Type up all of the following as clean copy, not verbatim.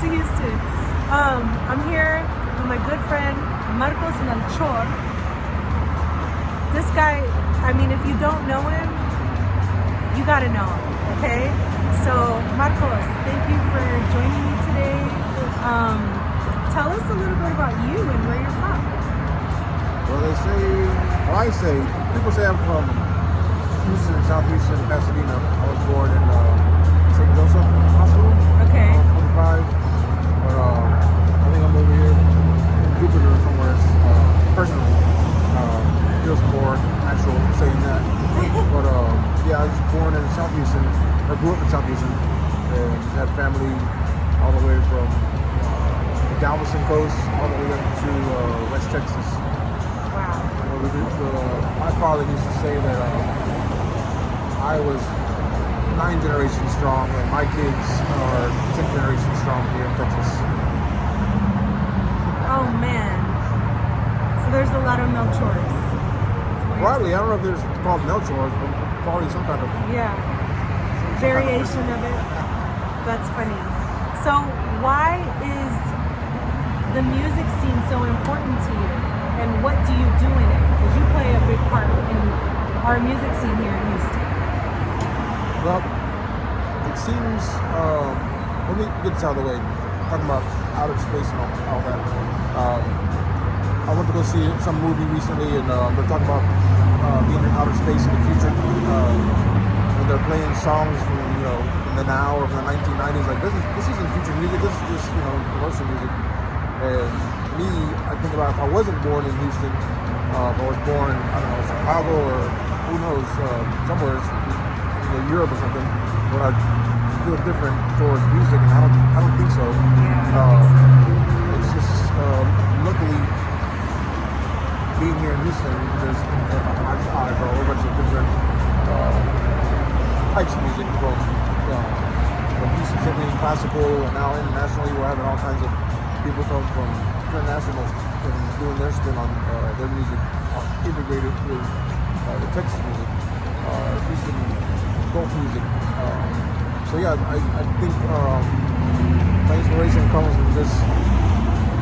to Houston. I'm here with my good friend Marcos Melchor. This guy, I mean, if you don't know him, you gotta know him, okay? So Marcos, thank you for joining me today. Tell us a little bit about you and where you're from. People say I'm from Houston, South Houston, Pasadena. I was born in St. Joseph Hospital. Okay. I was 45. But I think I'm over here in Jupiter somewhere. Personally, feels more natural saying that. But yeah, I was born in South Houston. I grew up in South Houston, and just had family all the way from the Galveston coast all the way up to West Texas. Wow. My father used to say that I was 9 generations strong, and my kids are 10 generations strong here in Texas. Oh man. So there's a lot of Melchors. Probably, I don't know if there's called Melchors, but probably some kind of variation of it. That's funny. So why is the music scene so important to you? And what do you do in it? Because you play a big part in our music scene here in Houston. Well, it seems, let me get this out of the way. Talking about outer space and all that. I went to go see some movie recently, and they're talking about being in outer space in the future. When they're playing songs from the now or from the 1990s, like this isn't future music. This is just commercial music. And me, I think about if I wasn't born in Houston, if I was born, I don't know, Chicago or who knows, somewhere in Europe or something, would I feel different towards music? And I don't think so. It's just luckily being here in Houston, there's a whole bunch of different types of music from Houston Symphony, classical, and now internationally we're having all kinds of people come from internationals and doing their spin on their music, integrated with the Texas music, Houston Gulf music. So yeah, I think my inspiration comes from just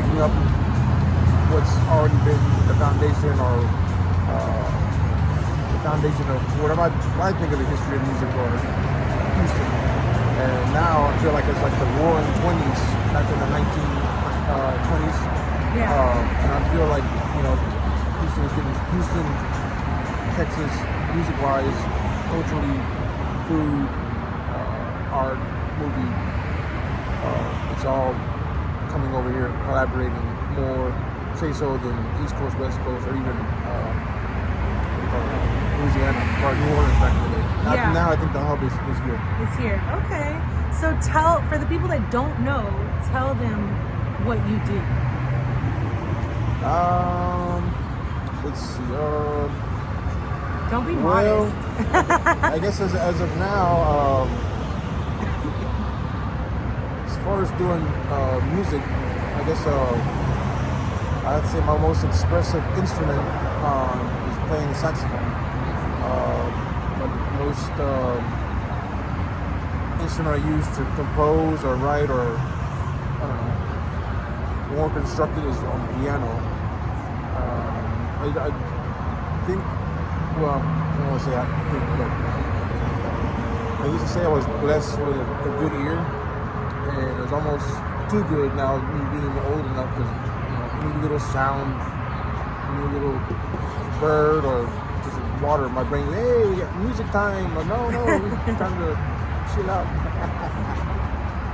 picking up what's already been the foundation or the foundation of whatever I think of the history of music or Houston. And now I feel like it's like the roaring 20s back in the 1920s. And I feel like, Houston, Texas, music-wise, culturally, food, art, movie, it's all coming over here, collaborating more, say so, than East Coast, West Coast, or even Louisiana, or New Orleans back in the day. Now I think the hub is here. It's here. Okay. So for the people that don't know, tell them what you do. Let's see. Don't be modest. I guess as of now, as far as doing music, I guess I'd say my most expressive instrument is playing the saxophone. But most instrument I use to compose or write or more constructed is on piano. I think, well, I don't want to say I think, but I used to say I was blessed with a good ear, and it's almost too good now, me being old enough, because any little sound, any little bird or just water, my brain, hey, we got music time, or no, it's time to chill out.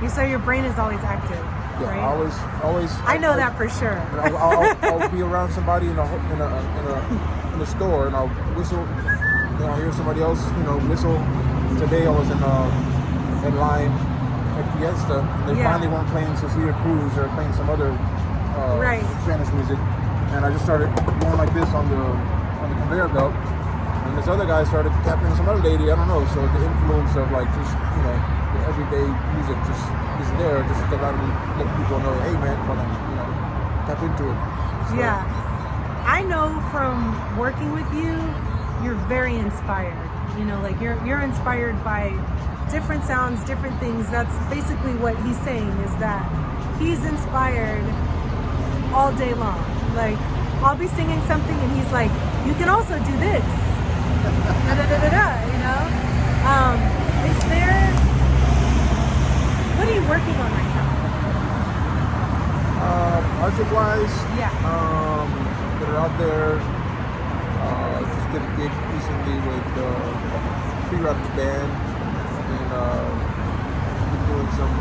You say your brain is always active. Yeah, right? always. I know that for sure. I'll be around somebody in a store, and I'll whistle. I'll hear somebody else, whistle. Today I was in line at Fiesta, and they finally weren't playing Cecilia Cruz. They were playing some other Spanish music, and I just started going like this on the conveyor belt, and this other guy started tapping some other lady. I don't know. So the influence of like just the everyday music just is there, just to let people know, hey man, tap into it. So. Yeah, I know from working with you, you're very inspired. Like you're inspired by different sounds, different things. That's basically what he's saying, is that he's inspired all day long. Like, I'll be singing something and he's like, you can also do this. Da, da, da, da, da, you know? Is there, what are you working on right now? Project-wise, Yeah. that are out there. Just did a gig recently with Free Riders Band, and been doing some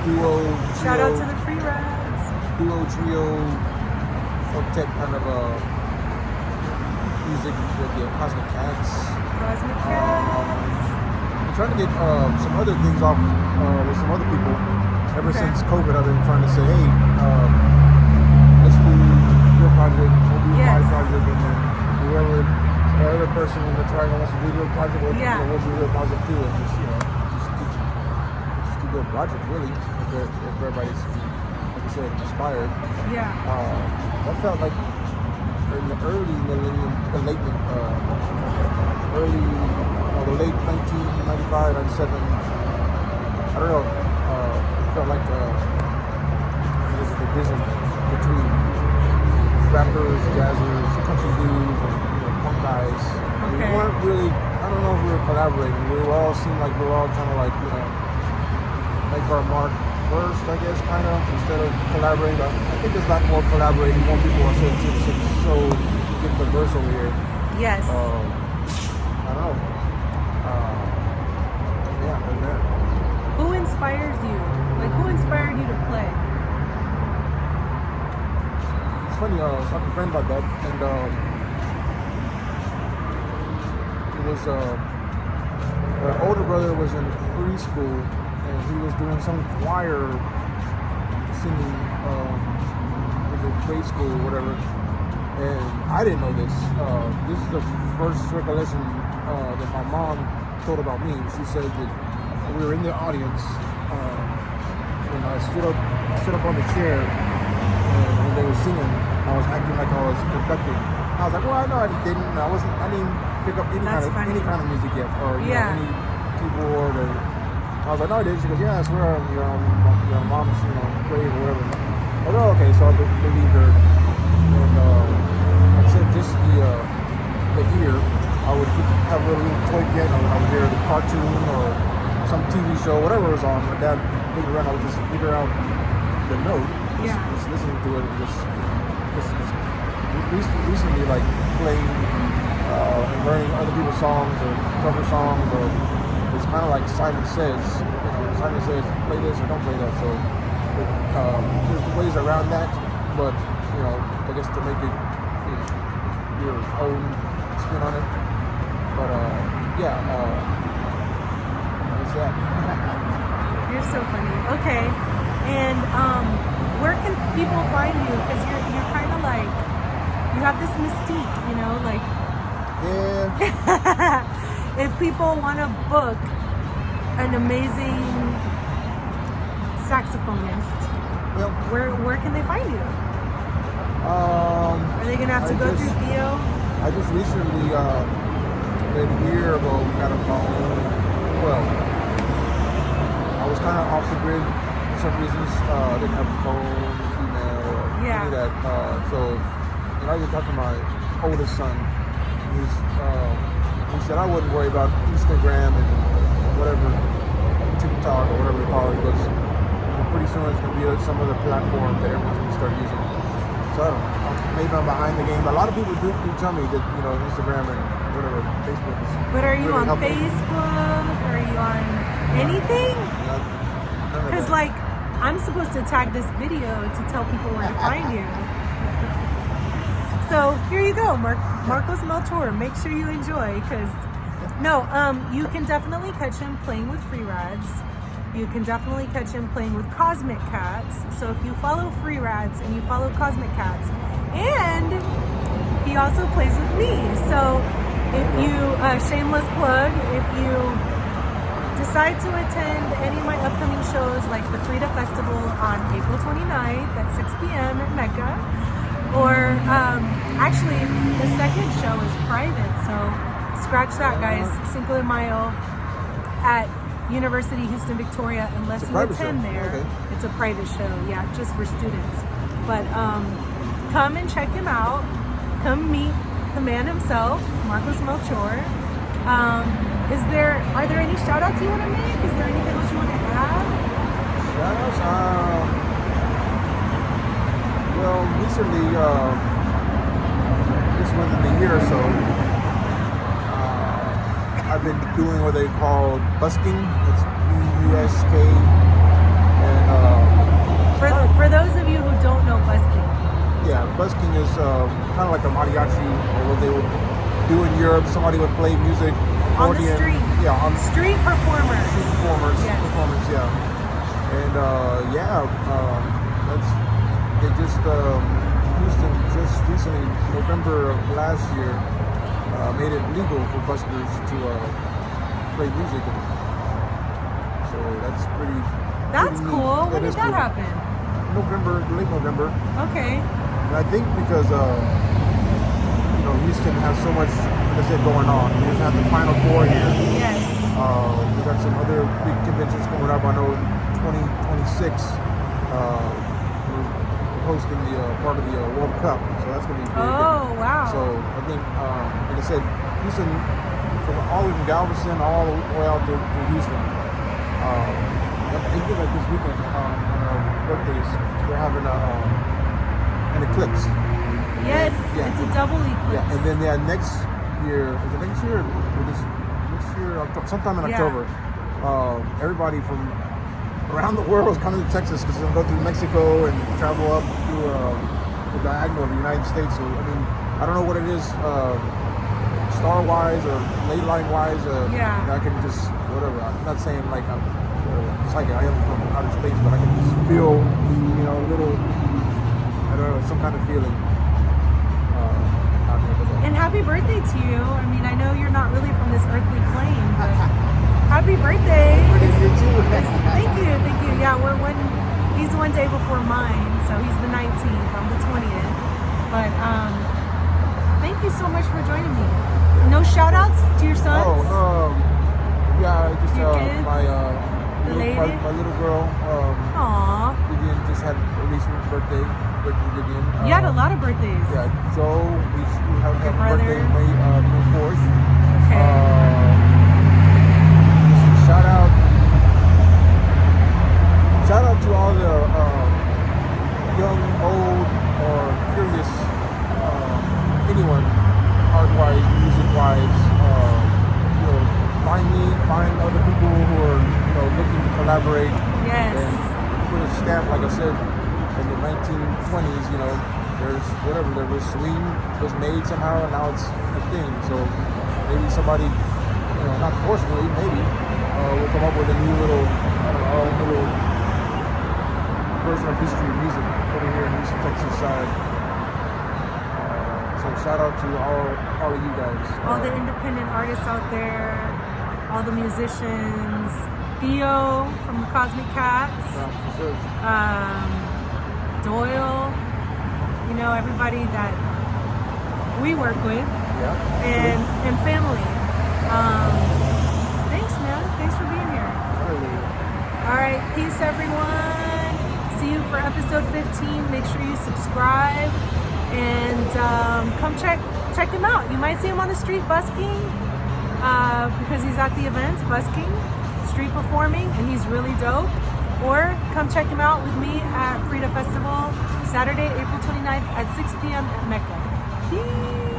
duo, Shout trio, out to the free rides. duo, trio, octet kind of music with the Cosmic Cats. Cosmic Cats. I'm trying to get some other things off with some other people. Ever since COVID, I've been trying to say, hey, let's do your project, we'll do my project, and then whoever, the other person in the triangle wants to do your project, we'll do your project too, and just keep doing projects, really, if everybody's, like I said, inspired. Yeah. I felt like in the early millennium, the late 1995, 97, I don't know, it felt like there was a division between rappers, jazzers, country dudes, and punk guys. We weren't really, I don't know if we were collaborating. We were all seemed like we were all trying to make our mark first, I guess, kind of, instead of collaborating. I think there's a lot more collaborating. More people are so getting diverse over here. Yes. I don't know. Yeah, there's that. Who inspires you? Like, who inspired you to play? It's funny, I was talking to a friend about that, and it was my older brother was in preschool, and he was doing some choir singing with the grade school or whatever, and I didn't know this. This is the first recollection that my mom told about me. She said that we were in the audience, and I stood up on the chair, and when they were singing, I was acting like I was conducting. I was like, well, no, I didn't. I didn't pick up any kind of music yet, or any keyboard. Or I was like, no, I didn't. She goes, yeah, I swear, your mom's played or whatever. I was like, oh, okay, so I believed her. And like I said, just the ear, I would have a little toy gun, or I would hear the cartoon or some TV show, whatever was on. My dad figured around, I would just figure out the note, just listening to it, and just recently, like, playing and learning other people's songs or cover songs, or it's kind of like Simon Says. Simon Says, play this or don't play that. So there's ways around that, but I guess to make it your own spin on it. But what's that? You're so funny. Okay, and where can people find you? Because you're kind of like, you have this mystique, like. Yeah. If people want to book an amazing saxophonist, where can they find you? Are they gonna have to go through Theo? I just recently, maybe a year ago, got a phone. Well, I was kind of off the grid for some reasons. Didn't have a phone, email, or any of that. So when I was talking to my oldest son, he said I wouldn't worry about Instagram and whatever, TikTok or whatever they call it, because pretty soon it's going to be some other platform that everyone's going to start using. So I don't know, maybe I'm behind the game, but a lot of people do tell me that Instagram and whatever, Facebook is. But are you really on helpful. Facebook? Are you on anything? Because I'm supposed to tag this video to tell people where to find you. So here you go, Marcos Melchor. Make sure you enjoy, because you can definitely catch him playing with Free Rads. You can definitely catch him playing with Cosmic Cats. So if you follow Free Rads and you follow Cosmic Cats, and he also plays with me. So if you, shameless plug, if you decide to attend any of my upcoming shows, like the Frida Festival on April 29th at 6 p.m. at MECA, or actually the second show is private, so scratch that, guys. Cinco de Mayo at University Houston Victoria, unless It's a you private attend show. there. Okay. It's a private show, yeah, just for students. But come and check him out. Come meet the man himself, Marcos Melchor. Are there any shout outs you want to make? Is there anything else you want to add? Shout outs? Well, recently, just within the year or so, I've been doing what they call busking. It's BUSK. And for those of you who don't know busking. yeah, busking is kind of like a mariachi, or what they would do in Europe. Somebody would play music On the accordion. street. Yeah, on Street performers. performers. Yes. Performers, yeah. And that's they just Houston just recently, November of last year, made it legal for buskers to play music. So that's pretty. That's pretty cool. neat. When did that cool. happen? Late November. Okay. And I think because Houston has so much, like I said, going on. We just had the Final Four here. Yes. We got some other big conventions coming up. I know in 2026, we're hosting the part of the World Cup, so that's going to be big. Oh, wow. So I think, like I said, Houston, from all the way from Galveston all the way out to Houston. Even like this weekend on our birthdays, we're having an eclipse. Yes, Yeah. it's a double eclipse. Yeah, and then next year, is it next year or this year, sometime in Yeah. October, everybody from around the world is coming to Texas because they'll go through Mexico and travel up through the diagonal of the United States. So I mean, I don't know what it is, star-wise or ley line-wise. Yeah. I can just whatever. I'm not saying like I'm psychic. I am from outer space, but I can just feel, a little. I don't know, some kind of feeling. And happy birthday to you. I mean, I know you're not really from this earthly plane, but happy birthday. Thank you. Yeah, he's one day before mine, so he's the 19th, I'm the 20th. But thank you so much for joining me. No shout outs to your sons? Yeah, just Your kids? my little girl, Aww. Vivian, just had a recent birthday. Vivian. You had a lot of birthdays. Yeah, Joe, we have a brother? birthday May 4th. Okay. Shout out to all the young, old, or curious, anyone, art-wise, music-wise. Find other people who are looking to collaborate. Yes. And put a stamp, like I said, in the 1920s. There's whatever there was, swing was made somehow, and now it's a thing. So maybe somebody, not forcefully, maybe will come up with a new little version of history of music over here in the Houston, Texas side. So shout out to all of you guys. All the independent artists out there, all the musicians, Theo from the Cosmic Cats, For sure. Doyle, everybody that we work with, Yeah. and family. Thanks, man. Thanks for being here. All right, peace, everyone. See you for episode 15. Make sure you subscribe and come check him out. You might see him on the street busking because he's at the event busking, street performing, and he's really dope. Or come check him out with me at Frida Festival, Saturday, April 29th at 6 p.m. at MECA. Peace.